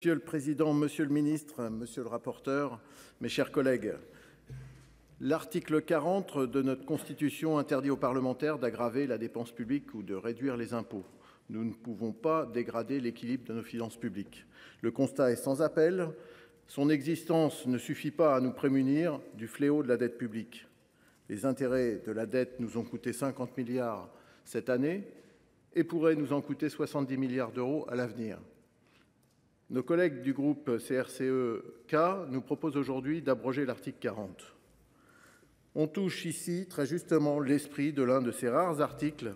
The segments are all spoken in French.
Monsieur le Président, Monsieur le Ministre, Monsieur le rapporteur, mes chers collègues, l'article 40 de notre Constitution interdit aux parlementaires d'aggraver la dépense publique ou de réduire les impôts. Nous ne pouvons pas dégrader l'équilibre de nos finances publiques. Le constat est sans appel. Son existence ne suffit pas à nous prémunir du fléau de la dette publique. Les intérêts de la dette nous ont coûté 50 milliards cette année et pourraient nous en coûter 70 milliards d'euros à l'avenir. Nos collègues du groupe CRCE-K nous proposent aujourd'hui d'abroger l'article 40. On touche ici très justement l'esprit de l'un de ces rares articles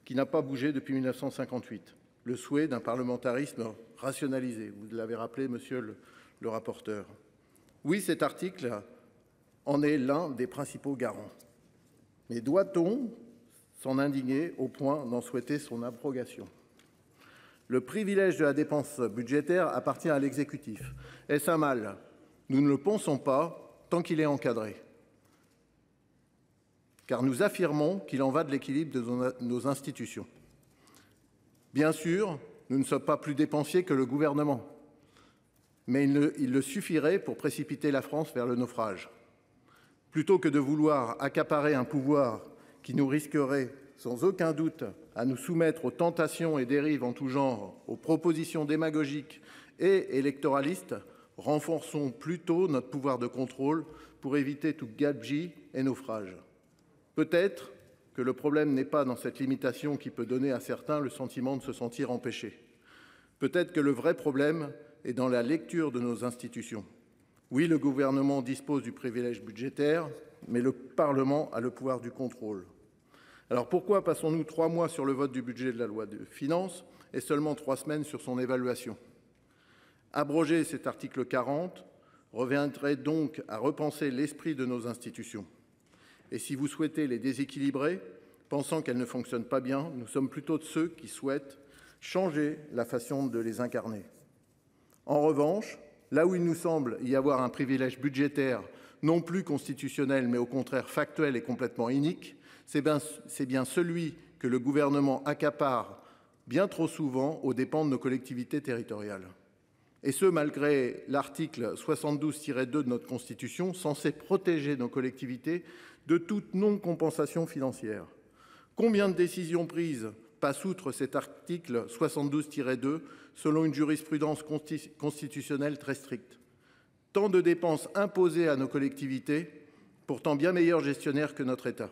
qui n'a pas bougé depuis 1958, le souhait d'un parlementarisme rationalisé. Vous l'avez rappelé, monsieur le rapporteur. Oui, cet article en est l'un des principaux garants. Mais doit-on s'en indigner au point d'en souhaiter son abrogation ? Le privilège de la dépense budgétaire appartient à l'exécutif. Est-ce un mal? Nous ne le pensons pas tant qu'il est encadré. Car nous affirmons qu'il en va de l'équilibre de nos institutions. Bien sûr, nous ne sommes pas plus dépensiers que le gouvernement. Mais il le suffirait pour précipiter la France vers le naufrage. Plutôt que de vouloir accaparer un pouvoir qui nous risquerait sans aucun doute à nous soumettre aux tentations et dérives en tout genre, aux propositions démagogiques et électoralistes, renforçons plutôt notre pouvoir de contrôle pour éviter tout gabegie et naufrage. Peut-être que le problème n'est pas dans cette limitation qui peut donner à certains le sentiment de se sentir empêchés. Peut-être que le vrai problème est dans la lecture de nos institutions. Oui, le gouvernement dispose du privilège budgétaire, mais le Parlement a le pouvoir du contrôle. Alors pourquoi passons-nous 3 mois sur le vote du budget de la loi de finances et seulement 3 semaines sur son évaluation? Abroger cet article 40 reviendrait donc à repenser l'esprit de nos institutions. Et si vous souhaitez les déséquilibrer, pensant qu'elles ne fonctionnent pas bien, nous sommes plutôt de ceux qui souhaitent changer la façon de les incarner. En revanche, là où il nous semble y avoir un privilège budgétaire non plus constitutionnel, mais au contraire factuel et complètement inique, c'est bien celui que le gouvernement accapare bien trop souvent aux dépens de nos collectivités territoriales. Et ce, malgré l'article 72-2 de notre Constitution, censé protéger nos collectivités de toute non-compensation financière. Combien de décisions prises passent outre cet article 72-2 selon une jurisprudence constitutionnelle très stricte? Tant de dépenses imposées à nos collectivités, pourtant bien meilleurs gestionnaires que notre État.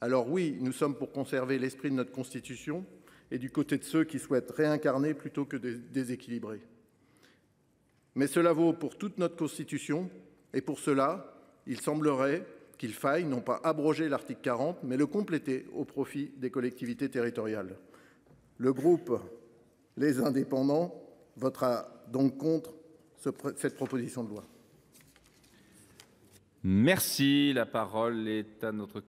Alors oui, nous sommes pour conserver l'esprit de notre Constitution et du côté de ceux qui souhaitent réincarner plutôt que déséquilibrer. Mais cela vaut pour toute notre Constitution et pour cela, il semblerait qu'il faille non pas abroger l'article 40, mais le compléter au profit des collectivités territoriales. Le groupe Les Indépendants votera donc contre cette proposition de loi. Merci. La parole est à notre